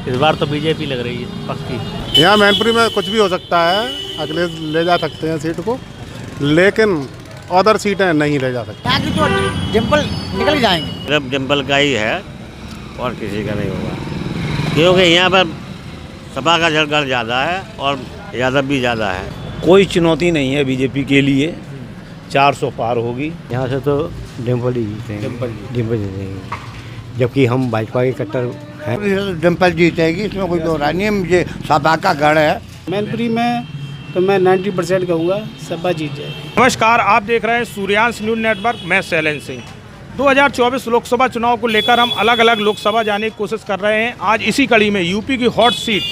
इस बार तो बीजेपी लग रही है पक्की। यहाँ मैनपुरी में कुछ भी हो सकता है, अखिलेश ले जा सकते हैं सीट को, लेकिन अदर सीटें नहीं ले जा सकती। यहाँ की तो डिम्पल निकल जाएंगे। सिर्फ डिम्पल का ही है और किसी का नहीं होगा, क्योंकि यहाँ पर सपा का जलगढ़ ज़्यादा है और यादव भी ज़्यादा है। कोई चुनौती नहीं है बीजेपी के लिए, 400 पार होगी। यहाँ से तो डिम्पल ही जीतेंगे, डिम्पल जीतेंगे, जबकि हम भाजपा के कट्टर हैं। डिम्पल जीतेगी, इसमें कोई दो राय नहीं है। मुझे सपा का गढ़ है। मैनपुरी में तो मैं 90% कहूँगा सपा जीत जाएगी। नमस्कार, आप देख रहे हैं सूर्यांश न्यूज़ नेटवर्क। मैं शैलेंद्र सिंह। 2024 लोकसभा चुनाव को लेकर हम अलग अलग लोकसभा जाने की कोशिश कर रहे हैं। आज इसी कड़ी में यूपी की हॉट सीट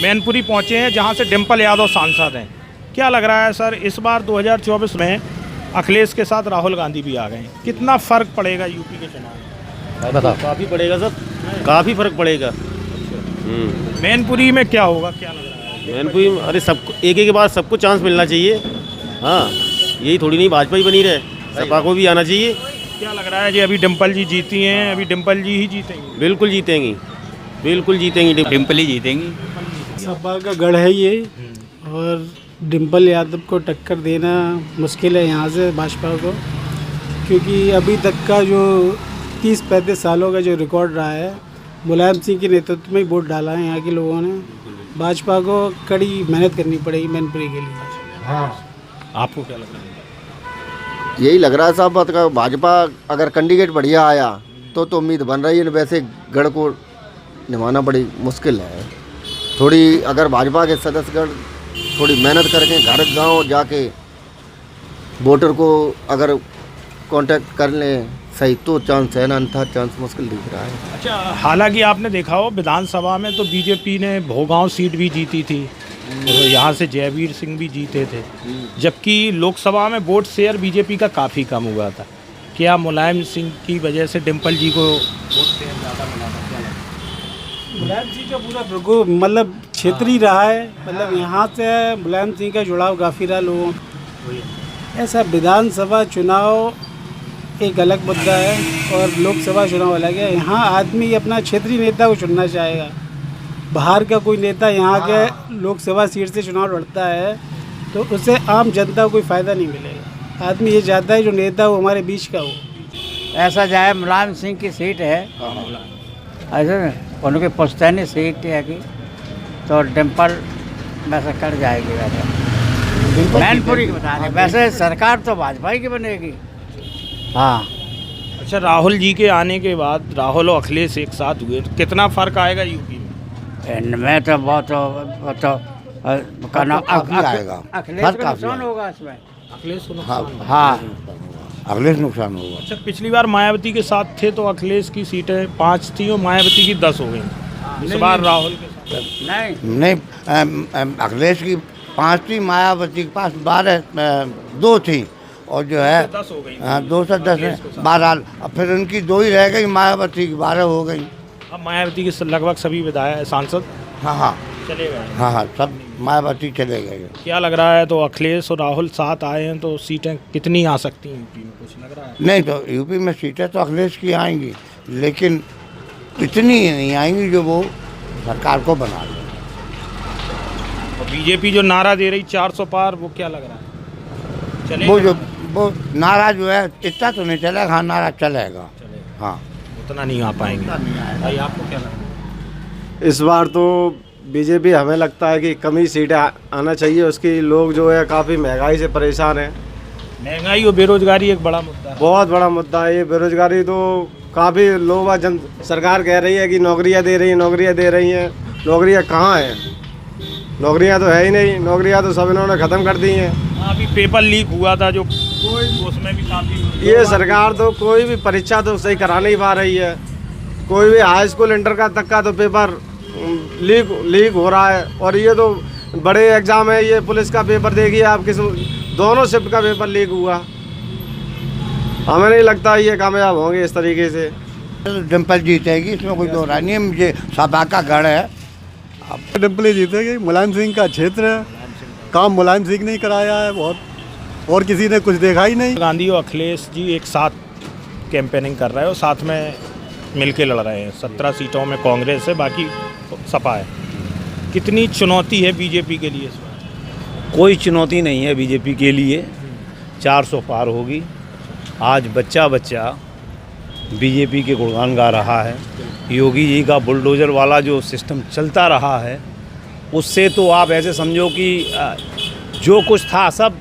मैनपुरी पहुंचे हैं, जहां से डिम्पल यादव सांसद हैं। क्या लग रहा है सर, इस बार 2024 में अखिलेश के साथ राहुल गांधी भी आ गए हैं, कितना फ़र्क पड़ेगा यूपी के चुनाव? काफ़ी पड़ेगा सर, काफ़ी फर्क पड़ेगा। मैनपुरी में क्या होगा, क्या लग रहा है? मैनपुरी में अरे सबको एक के बाद सबको चांस मिलना चाहिए। हाँ, यही थोड़ी नहीं भाजपा ही बनी रहे, सपा को भी आना चाहिए। क्या लग रहा है जी, अभी डिम्पल जी जीती हैं, अभी डिम्पल जी ही जीतेंगी? बिल्कुल जीतेंगी, बिल्कुल जीतेंगी, डिम्पल ही जीतेंगी। सपा का गढ़ है ये, और डिम्पल यादव को टक्कर देना मुश्किल है यहाँ से भाजपा को, क्योंकि अभी तक का जो 30-35 सालों का जो रिकॉर्ड रहा है, मुलायम सिंह के नेतृत्व में ही वोट डाला है यहाँ के लोगों ने। भाजपा को कड़ी मेहनत करनी पड़ेगी मैनपुरी के लिए। हाँ, आपको क्या लग रहा है? यही लग रहा है साहब बात का, भाजपा अगर कैंडिडेट बढ़िया आया तो उम्मीद बन रही है, वैसे गढ़ को निभाना बड़ी मुश्किल है। थोड़ी अगर भाजपा के सदस्यगण थोड़ी मेहनत करके घर गांव जाके वोटर को अगर कांटेक्ट कर लें सही तो चांस है ना, अन्यथा चांस मुश्किल दिख रहा है। अच्छा, हालांकि आपने देखा हो विधानसभा में तो बीजेपी ने भोगांव सीट भी जीती थी, तो यहाँ से जयवीर सिंह भी जीते थे, जबकि लोकसभा में वोट शेयर बीजेपी का काफ़ी कम हुआ था। क्या मुलायम सिंह की वजह से डिम्पल जी को वोट शेयर ज़्यादा मिला था? क्या लगता है? मुलायम सिंह का पूरा मतलब क्षेत्रीय रहा है, मतलब यहाँ से मुलायम सिंह का जुड़ाव काफ़ी रहा लोगों का। ऐसा विधानसभा चुनाव एक अलग मुद्दा है और लोकसभा चुनाव अलग है। यहाँ आदमी अपना क्षेत्रीय नेता को चुनना चाहेगा। बाहर का कोई नेता यहाँ के लोकसभा सीट से चुनाव लड़ता है तो उससे आम जनता को कोई फ़ायदा नहीं मिलेगा। आदमी ये चाहता है जो नेता हो हमारे बीच का हो। ऐसा जाए मुलायम सिंह की सीट है, ऐसे उनकी पुश्तैनी सीट है कि तो डिम्पल वैसे कट जाएगी। वैसे मैनपुरी की बता रहे, वैसे सरकार तो भाजपा की बनेगी। हाँ। अच्छा, राहुल जी के आने के बाद राहुल और अखिलेश एक साथ हुए तो कितना फ़र्क आएगा यूपी में? इनमें तो बहुत आएगा, अखिलेश का नुकसान होगा इसमें। अखिलेश को नुकसान। हाँ, अखिलेश नुकसान होगा। अच्छा, पिछली बार मायावती के साथ थे तो अखिलेश की सीटें 5 थी और मायावती की 10 हो गई। इस बार राहुल के साथ नहीं, अखिलेश की 5 थी, मायावती के पास 2 थी और जो है 10 हो गई। हाँ, 2 से 10 है 12। अब फिर उनकी 2 ही रह गई, मायावती की 12 हो गई। अब मायावती के लगभग सभी विधायक सांसद हाँ चले गए। हाँ, सब मायावती चले गए। क्या लग रहा है, तो अखिलेश और राहुल साथ आए हैं तो सीटें कितनी आ सकती हैं यूपी में, कुछ लग रहा है? नहीं, तो यूपी में सीटें तो अखिलेश की आएंगी, लेकिन इतनी नहीं आएंगी जो वो सरकार को बना ले। और बीजेपी जो नारा दे रही 400 पार, वो क्या लग रहा है चलेगा? वो नारा जो है इतना तो नहीं चलेगा। हाँ, नारा चलेगा। हाँ, उतना नहीं आ पाएंगे। भाई, आपको क्या लग रहा है? इस बार तो बीजेपी हमें लगता है कि कम ही सीटें आना चाहिए। उसकी लोग जो है काफ़ी महंगाई से परेशान हैं। महंगाई और बेरोजगारी एक बड़ा मुद्दा है। बहुत बड़ा मुद्दा है ये बेरोजगारी। तो काफ़ी लोग सरकार कह रही है कि नौकरियां दे रही हैं, नौकरियां दे रही हैं। नौकरियां कहाँ हैं? नौकरियां तो है ही नहीं। नौकरियां तो सब इन्होंने ख़त्म कर दी हैं। अभी पेपर लीक हुआ था जो उसमें भी काफ़ी। ये सरकार तो कोई भी परीक्षा तो सही करा नहीं पा रही है। कोई भी हाई स्कूल इंटर का तक का तो पेपर लीक हो रहा है। और ये तो बड़े एग्ज़ाम है, ये पुलिस का पेपर देखिए आप, दोनों शिफ्ट का पेपर लीक हुआ। हमें नहीं लगता ये कामयाब होंगे इस तरीके से। डिम्पल जीतेगी, इसमें कोई दो राय नहीं है। मुझे सपा का गढ़ है। अब डिम्पल ही जीतेगी। मुलायम सिंह का क्षेत्र है, काम मुलायम सिंह ने कराया है बहुत, और किसी ने कुछ देखा ही नहीं। गांधी और अखिलेश जी एक साथ कैंपेनिंग कर रहे हैं और साथ में मिलके लड़ रहे हैं। 17 सीटों में कांग्रेस है, बाकी सपा है। कितनी चुनौती है बीजेपी के लिए इस बार? कोई चुनौती नहीं है बीजेपी के लिए, 400 पार होगी। आज बच्चा बच्चा बीजेपी के गुणगान गा रहा है। योगी जी का बुलडोज़र वाला जो सिस्टम चलता रहा है, उससे तो आप ऐसे समझो कि जो कुछ था सब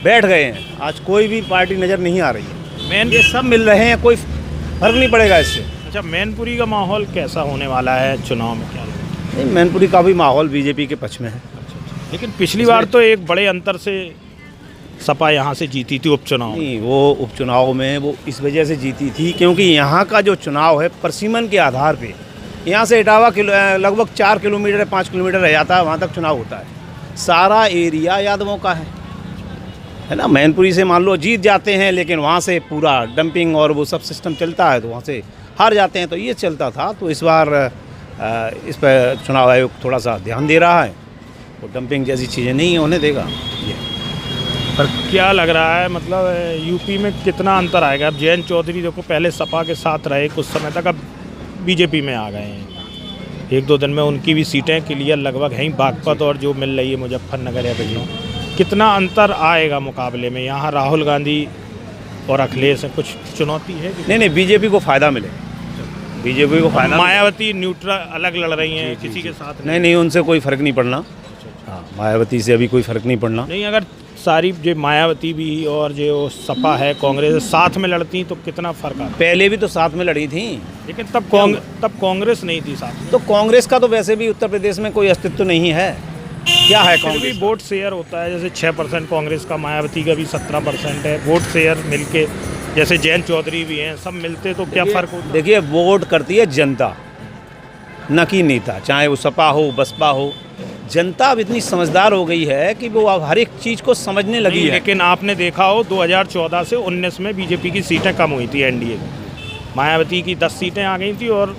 बैठ गए हैं। आज कोई भी पार्टी नज़र नहीं आ रही है, ये सब मिल रहे हैं, कोई फर्क नहीं पड़ेगा इससे। अच्छा, मैनपुरी का माहौल कैसा होने वाला है चुनाव में, क्या लगता है? नहीं, मैनपुरी का भी माहौल बीजेपी के पक्ष में है। लेकिन पिछली बार तो एक बड़े अंतर से सपा यहाँ से जीती थी उपचुनाव। नहीं, वो उपचुनाव में वो इस वजह से जीती थी क्योंकि यहाँ का जो चुनाव है परसिमन के आधार पे, यहाँ से इटावा लगभग 4 किलोमीटर 5 किलोमीटर रह जाता है, वहाँ तक चुनाव होता है। सारा एरिया यादवों का है ना। मैनपुरी से मान लो जीत जाते हैं, लेकिन वहाँ से पूरा डंपिंग और वो सब सिस्टम चलता है, तो वहाँ से हार जाते हैं। तो ये चलता था। तो इस बार इस पर चुनाव आयोग थोड़ा सा ध्यान दे रहा है, वो डंपिंग जैसी चीज़ें नहीं होने देगा। ये पर क्या लग रहा है, मतलब यूपी में कितना अंतर आएगा? अब जयंत चौधरी देखो पहले सपा के साथ रहे कुछ समय तक, अब बीजेपी में आ गए हैं। 1-2 दिन में उनकी भी सीटें क्लियर लगभग हैं, बागपत और जो मिल रही है मुजफ्फरनगर या कहीं। कितना अंतर आएगा मुकाबले में? यहाँ राहुल गांधी और अखिलेश है, कुछ चुनौती है? नहीं, बीजेपी को फ़ायदा मिलेगा, बीजेपी को फ़ायदा। मायावती न्यूट्रल अलग लड़ रही हैं किसी के साथ? नहीं, उनसे कोई फ़र्क नहीं पड़ना। हाँ, मायावती से अभी कोई फ़र्क नहीं पड़ना। नहीं, अगर सारी जो मायावती भी और जो सपा है कांग्रेस साथ में लड़ती तो कितना फ़र्क आता? पहले भी तो साथ में लड़ी थी, लेकिन तब कांग्रेस नहीं थी साथ में। तो कांग्रेस का तो वैसे भी उत्तर प्रदेश में कोई अस्तित्व नहीं है। क्या है कांग्रेस? भी वोट शेयर होता है, जैसे 6% कांग्रेस का, मायावती का भी 17% है। वोट शेयर मिलके, जैसे जयंत चौधरी भी हैं, सब मिलते तो क्या फ़र्क होता? देखिए, वोट करती है जनता, न कि नेता, चाहे वो सपा हो बसपा हो। जनता अब इतनी समझदार हो गई है कि वो अब हर एक चीज़ को समझने लगी है। लेकिन आपने देखा हो 2014 से 19 में बीजेपी की सीटें कम हुई थी एनडीए की। मायावती की 10 सीटें आ गई थी और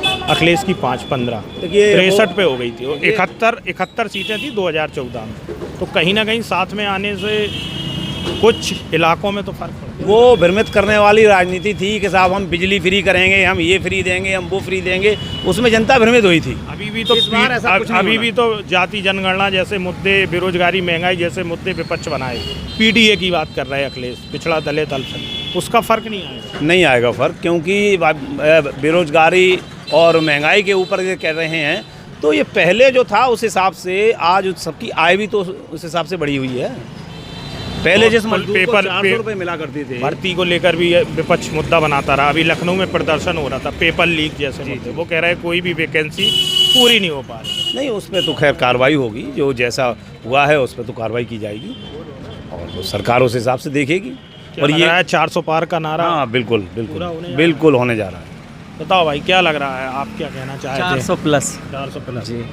अखिलेश की 5-15, 63 पे हो गई थी। 71 सीटें थी 2014 में। तो कहीं ना कहीं साथ में आने से कुछ इलाकों में तो फर्क पड़ा। वो भ्रमित करने वाली राजनीति थी कि साहब हम बिजली फ्री करेंगे, हम ये फ्री देंगे, हम वो फ्री देंगे, उसमें जनता भ्रमित हुई थी। अभी भी तो जाति जनगणना जैसे मुद्दे, बेरोजगारी, महंगाई जैसे मुद्दे विपक्ष बनाए। पीडीए की बात कर रहे हैं अखिलेश, पिछड़ा दलित अल्पसंख्यक, उसका फ़र्क नहीं आएगा? नहीं आएगा फ़र्क, क्योंकि बेरोजगारी और महंगाई के ऊपर ये कह रहे हैं, तो ये पहले जो था उस हिसाब से आज सबकी आय भी तो उस हिसाब से बढ़ी हुई है। पहले जिस मजदूर को 400 रुपये मिला करती थी, भर्ती को लेकर भी विपक्ष मुद्दा बनाता रहा। अभी लखनऊ में प्रदर्शन हो रहा था, पेपर लीक जैसे मुद्दे। वो कह रहे हैं कोई भी वैकेंसी पूरी नहीं हो पा रही। नहीं, उस पर तो खैर कार्रवाई होगी, जो जैसा हुआ है उस पर तो कार्रवाई की जाएगी और वो सरकार उस हिसाब से देखेगी। और ये 400 पार का नारा, हाँ बिल्कुल होने जा रहा है। बताओ भाई, क्या लग रहा है, आप क्या कहना चाहते हैं? 400 प्लस। 400 प्लस जी।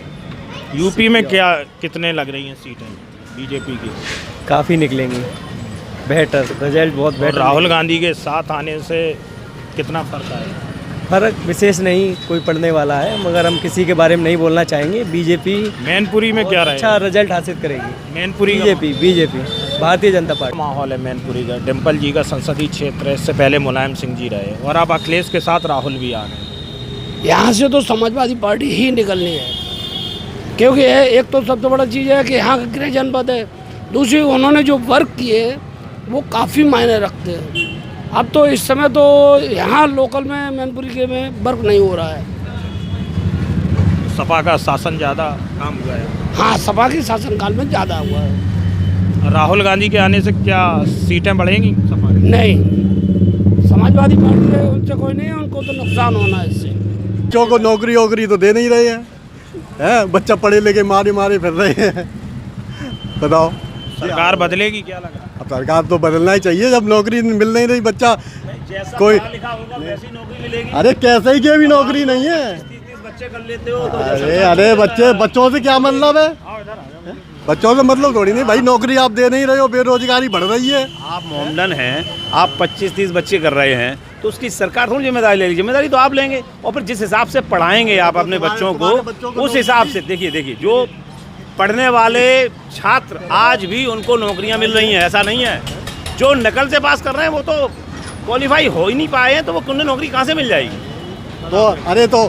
यूपी में क्या कितने लग रही हैं सीटें बीजेपी की? काफ़ी निकलेंगी, बेहतर रिजल्ट, बहुत बेहतर। राहुल गांधी के साथ आने से कितना फ़र्क आएगा? फर्क विशेष नहीं कोई पड़ने वाला है, मगर हम किसी के बारे में नहीं बोलना चाहेंगे। बीजेपी मैनपुरी में क्या अच्छा रिजल्ट हासिल करेगी। Mainpuri BJP Bharatiya Janata party. माहौल है मैनपुरी का, डिम्पल जी का संसदीय क्षेत्र है, इससे पहले मुलायम सिंह जी रहे और अब अखिलेश के साथ राहुल भी आ गए। यहाँ से तो समाजवादी पार्टी ही निकलनी है, क्योंकि एक तो सबसे बड़ा चीज़ है कि यहाँ का गृह जनपद है, दूसरी उन्होंने जो वर्क किए वो काफ़ी मायने रखते हैं। अब तो इस समय तो यहाँ लोकल में मैनपुरी के में वर्क नहीं हो रहा है। सपा का शासन ज़्यादा काम हुआ है? हाँ, सपा के शासनकाल में ज़्यादा हुआ है। राहुल गांधी के आने से क्या सीटें बढ़ेंगी सपा की? नहीं, समाजवादी पार्टी है, उनसे कोई नहीं है, उनको तो नुकसान होना है इससे। बच्चों को नौकरी वोकरी तो दे नहीं रहे हैं, बच्चा पढ़े लिखे मारे फिर रहे हैं। बताओ, सरकार बदलेगी क्या लगा? अब सरकार तो बदलना ही चाहिए, जब नौकरी मिल नहीं रही, बच्चा कोई नौकरी मिलेगी। अरे कैसे ही के भी नौकरी नहीं है। 30 बच्चे कर लेते हो तो अरे बच्चों से क्या मतलब है? बच्चों से मतलब थोड़ी नहीं भाई, नौकरी आप दे नहीं रहे हो, बेरोजगारी बढ़ रही है। आप मोमडन हैं, आप 25-30 बच्चे कर रहे हैं, तो उसकी सरकार थोड़ी जिम्मेदारी लेगी। जिम्मेदारी तो आप लेंगे, और फिर जिस हिसाब से पढ़ाएंगे आप अपने बच्चों को, उस हिसाब से देखिए जो पढ़ने वाले छात्र आज भी उनको नौकरियां मिल रही हैं, ऐसा नहीं है। जो नकल से पास कर रहे हैं वो तो क्वालिफाई हो ही नहीं पाए हैं, तो वो उन्हें नौकरी कहाँ से मिल जाएगी? तो अरे तो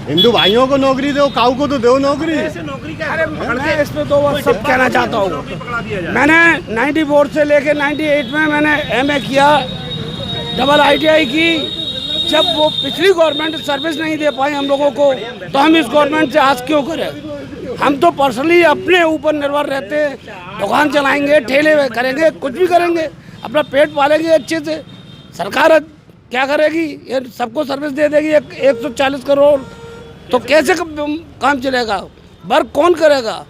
हिंदू भाइयों को नौकरी दो, काऊ को तो दो नौकरी। मैं इस पे 2 बार सब कहना चाहता हूँ। मैंने 94 से लेके 98 में मैंने MA किया, डबल ITI की। जब वो पिछली गवर्नमेंट सर्विस नहीं दे पाई हम लोगों को, तो हम इस गवर्नमेंट से आस क्यों करें? हम तो पर्सनली अपने ऊपर निर्भर रहते हैं, दुकान चलाएंगे, ठेले करेंगे, कुछ भी करेंगे, अपना पेट पालेंगे अच्छे से। सरकार क्या करेगी? ये सबको सर्विस दे देगी 140 करोड़, तो कैसे काम चलेगा? वर्क कौन करेगा?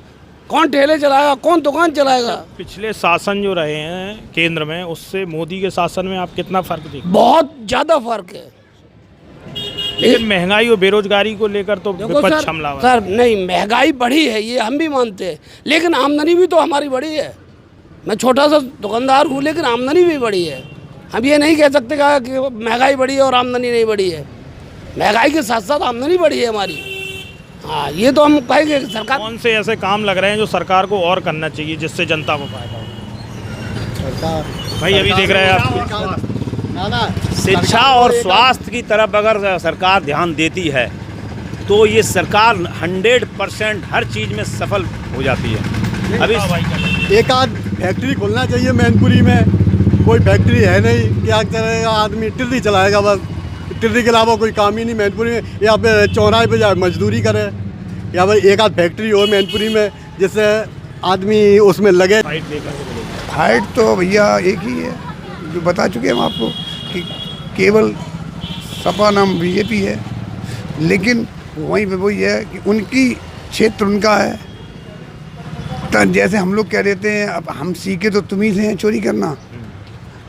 कौन ठेले चलाएगा? कौन दुकान चलाएगा? पिछले शासन जो रहे हैं केंद्र में, उससे मोदी के शासन में आप कितना फर्क देखते? बहुत ज़्यादा फर्क है। लेकिन महंगाई और बेरोजगारी को लेकर तो विपक्ष हमलावर। सर नहीं, महंगाई बढ़ी है ये हम भी मानते हैं, लेकिन आमदनी भी तो हमारी बढ़ी है। मैं छोटा सा दुकानदार हूँ, लेकिन आमदनी भी बढ़ी है। हम ये नहीं कह सकते कि महंगाई बढ़ी है और आमदनी नहीं बढ़ी है। महंगाई के साथ साथ आमदनी बढ़ी है हमारी। हाँ, ये तो हम कहेंगे। सरकार कौन से ऐसे काम लग रहे हैं जो सरकार को और करना चाहिए जिससे जनता को फायदा हो? सरकार भाई अभी देख रहे हैं आप, शिक्षा और स्वास्थ्य की तरफ अगर सरकार ध्यान देती है तो ये सरकार 100% हर चीज़ में सफल हो जाती है। अभी एक आध फैक्ट्री खोलना चाहिए मैनपुरी में, कोई फैक्ट्री है नहीं, क्या करेगा आदमी? टिर्री चलाएगा बस, टिर्री के अलावा कोई काम ही नहीं मैनपुरी में। यहाँ पे चौराहे पे जाए मजदूरी करे, या भाई एक आध फैक्ट्री हो मैनपुरी में जिससे आदमी उसमें लगे। हाइट तो भैया एक ही है जो बता चुके हम आपको कि केवल सपा नाम बीजेपी है, लेकिन वहीं पे वही है कि उनकी क्षेत्र उनका है। जैसे हम लोग कह देते हैं अब हम सीखे तो तुम ही से हैं चोरी करना,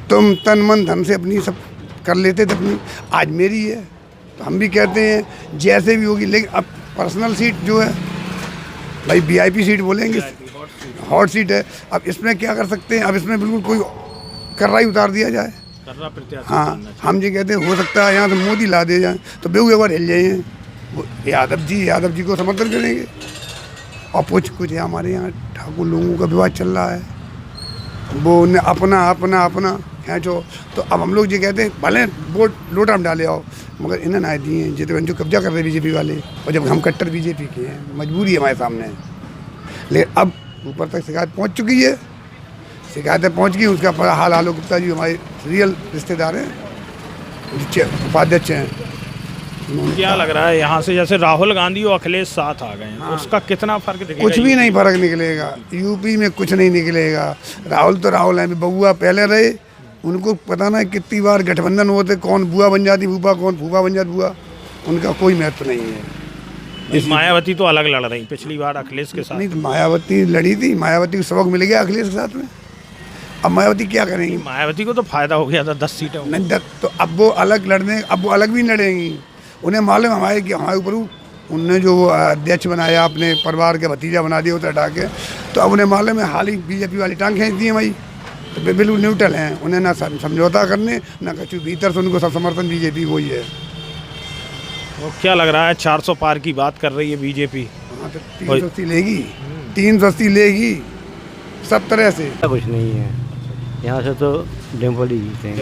तुम तन मन धन से अपनी सब कर लेते थे अपनी, आज मेरी है तो हम भी कहते हैं जैसे भी होगी। लेकिन अब पर्सनल सीट जो है भाई VIP सीट बोलेंगे, हॉट सीट है। अब इसमें क्या कर सकते हैं? अब इसमें बिल्कुल कोई कर्रा ही उतार दिया जाए। हाँ, हम ये कहते हैं हो सकता है यहाँ से मोदी ला दे जाए तो बेहू एक बार हिल जाइए। यादव जी को समर्थन करेंगे। और कुछ है हमारे यहाँ ठाकुर लोगों का विवाद चल रहा है, वो उन्हें अपना खींचो। तो अब हम लोग ये कहते हैं भले वोट लोटा में डाले आओ, मगर इन्हें ना दिए हैं जितने जो कब्जा कर रहे बीजेपी वाले। और जब हम कट्टर बीजेपी के हैं, मजबूरी है हमारे सामने। लेकिन अब ऊपर तक शिकायत पहुँच चुकी है, शिकायतें पहुँच गई। उसका बड़ा हाल आलोक गुप्ता जी हमारे रियल रिश्तेदार हैं, उपाध्यक्ष हैं। क्या लग रहा है यहाँ से जैसे राहुल गांधी और अखिलेश साथ आ गए हैं, हाँ। उसका कितना फर्क दिखेगा? कुछ भी नहीं फर्क निकलेगा, यूपी में कुछ नहीं निकलेगा। राहुल तो राहुल हैं, बबुआ पहले रहे, उनको पता ना कितनी बार गठबंधन होते, कौन बुआ बन जाती भूपा, कौन फूफा बन जाती बुआ, उनका कोई महत्व नहीं है। मायावती तो अलग लड़ रही पिछली बार अखिलेश के साथ। नहीं, तो मायावती लड़ी थी, मायावती को सबक मिल गया अखिलेश के साथ में। अब मायावती क्या करेंगी? मायावती को तो फायदा हो गया था 10 सीटें नहीं, तो अब वो अलग लड़ने, अब वो अलग भी लड़ेंगी। उन्हें मालूम हमारे कि हमारे ऊपर उनने जो अध्यक्ष बनाया, अपने परिवार के भतीजा बना दिया उसे हटा के, तो अब उन्हें मालूम है हाल ही बीजेपी वाली टांग खींच दी है भाई। तो बिल्कुल न्यूट्रल हैं, उन्हें ना समझौता करने ना कुछ, भीतर से उनको सब समर्थन बीजेपी वही है। वो क्या लग रहा है 400 पार की बात कर रही है बीजेपी? हाँ, तो 380 लेगी, 380 लेगी सब तरह से। कुछ नहीं है यहाँ से, तो डिम्पल ही जीते हैं,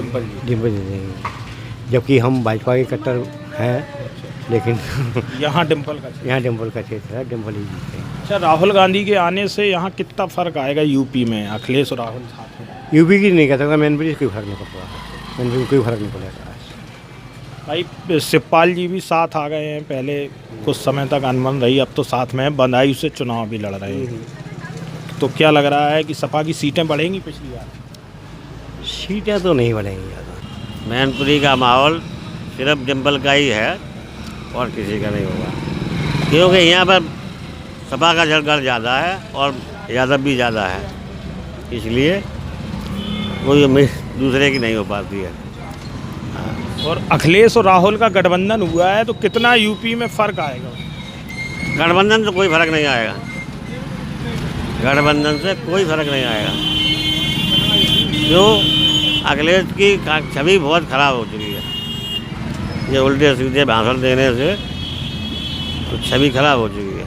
डिम्पल जीतेंगे। जबकि हम भाजपा के कट्टर हैं, लेकिन यहाँ डिम्पल का क्षेत्र है, डिम्पल ही जीते हैं। अच्छा, राहुल गांधी के आने से यहाँ कितना फर्क आएगा यूपी में? अखिलेश और राहुल साथ में। यूपी की नहीं कह सकता, मैनपुरी से कोई फर्क नहीं पड़ता, मैनपुरी कोई फर्क नहीं पड़ेगा। भाई शिवपाल जी भी साथ आ गए हैं, पहले कुछ समय तक अनबन रही, अब तो साथ में बंदाई से चुनाव भी लड़ रहे हैं। तो क्या लग रहा है कि सपा की सीटें बढ़ेंगी पिछली बार? सीटें तो नहीं बढ़ेंगी ज़्यादा। मैनपुरी का माहौल सिर्फ डिम्पल का ही है और किसी का नहीं होगा, क्योंकि यहाँ पर सपा का जलगढ़ ज़्यादा है और यादव भी ज़्यादा है, इसलिए कोई उम्मीद दूसरे की नहीं हो पाती है। और अखिलेश और राहुल का गठबंधन हुआ है, तो कितना यूपी में फ़र्क आएगा? गठबंधन से कोई फर्क नहीं आएगा, गठबंधन से कोई फर्क नहीं आएगा। जो अखिलेश की छवि बहुत ख़राब हो चुकी है, ये उल्टे सीधे भाषण देने से तो छवि खराब हो चुकी है।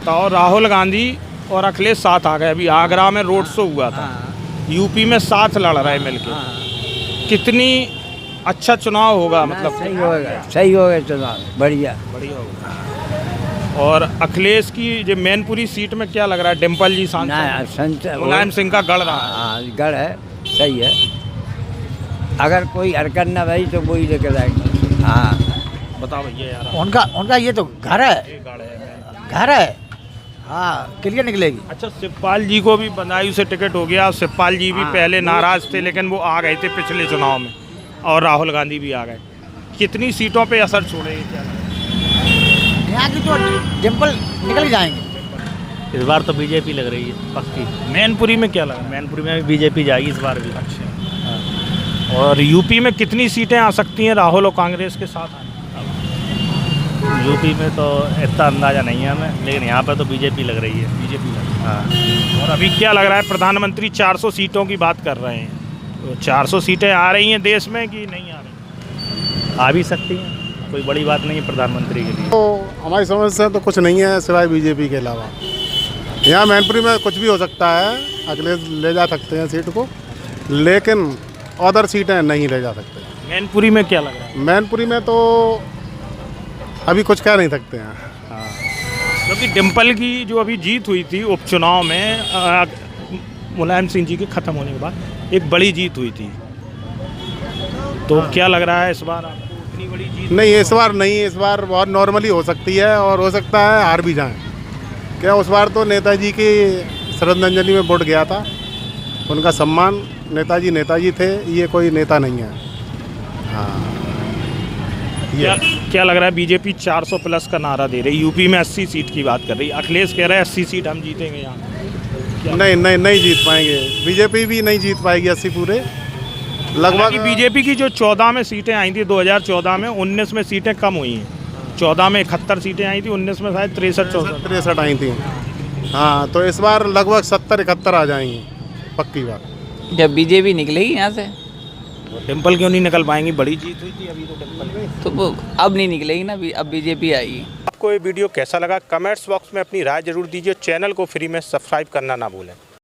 तो राहुल गांधी और अखिलेश साथ आ गए, अभी आगरा में रोड शो हुआ था, यूपी में साथ लड़ रहे मिलके। कितनी अच्छा चुनाव होगा, मतलब सही होगा चुनाव, बढ़िया होगा। और अखिलेश की जो मैनपुरी सीट में क्या लग रहा है, डिम्पल जी सांसद मुलायम सिंह का गढ़ रहा है? हाँ गढ़ है, सही है। अगर कोई हरकत ना भाई तो वही लेकर जाएंगे। हाँ बताओ भैया यार। उनका ये तो घर है, घर है। हाँ क्लियर निकलेगी। अच्छा, शिवपाल जी को भी बदायूं से टिकट हो गया। शिवपाल जी भी पहले नाराज थे, लेकिन वो आ गए थे पिछले चुनाव में, और राहुल गांधी भी आ गए। कितनी सीटों पे असर छोड़ेगी क्या? यहाँ की तो डिम्पल निकल जाएंगे। इस बार तो बीजेपी लग रही है पक्की। मैनपुरी में क्या लगा? मैनपुरी में बीजेपी जाएगी इस बार भी। अच्छा। और यूपी में कितनी सीटें आ सकती हैं राहुल और कांग्रेस के साथ? यूपी में तो इतना अंदाज़ा नहीं है हमें, लेकिन यहाँ पर तो बीजेपी लग रही है। बीजेपी लग रही है। हाँ। और अभी क्या लग रहा है, प्रधानमंत्री 400 सीटों की बात कर रहे हैं, तो 400 सीटें आ रही हैं देश में कि नहीं आ रही? आ भी सकती हैं, कोई बड़ी बात नहीं है प्रधानमंत्री के लिए। तो हमारी समझ से तो कुछ नहीं है सिवाय बीजेपी के अलावा। यहाँ मैनपुरी में कुछ भी हो सकता है, अखिलेश ले जा सकते हैं सीट को, लेकिन अदर सीटें नहीं ले जा सकते। मैनपुरी में क्या लग रहा है? मैनपुरी में तो अभी कुछ कह नहीं सकते हैं। हाँ, क्योंकि डिम्पल की जो अभी जीत हुई थी उपचुनाव में मुलायम सिंह जी के ख़त्म होने के बाद एक बड़ी जीत हुई थी, तो क्या लग रहा है इस बार इतनी बड़ी जीत? नहीं, इस बार नहीं, इस बार बहुत नॉर्मली हो सकती है, और हो सकता है हार भी जाएं। क्या उस बार तो नेताजी की श्रद्धांजलि में वोट गया था, उनका सम्मान, नेताजी थे, ये कोई नेता नहीं है। हाँ, क्या लग रहा है? बीजेपी 400 प्लस का नारा दे रही, यूपी में 80 सीट की बात कर रही, अखिलेश कह रहे हैं 80 सीट हम जीतेंगे यहाँ। नहीं जीत पाएंगे, बीजेपी भी नहीं जीत पाएगी 80 पूरे। लगभग बीजेपी की जो 14 में सीटें आई थी 2014 में, 19 में सीटें कम हुई हैं। 14 में 71 सीटें आई थी, 19 में शायद 63 आई थी। हाँ, तो इस बार लगभग 70-71 आ जाएंगी, पक्की बात। जब बीजेपी निकलेगी यहाँ से, डिम्पल क्यों नहीं निकल पाएंगी? बड़ी जीत हुई थी अभी तो डिम्पल। तो वो अब नहीं निकलेगी ना, अब बीजेपी आएगी। आपको ये वीडियो कैसा लगा कमेंट्स बॉक्स में अपनी राय जरूर दीजिए। चैनल को फ्री में सब्सक्राइब करना ना भूलें।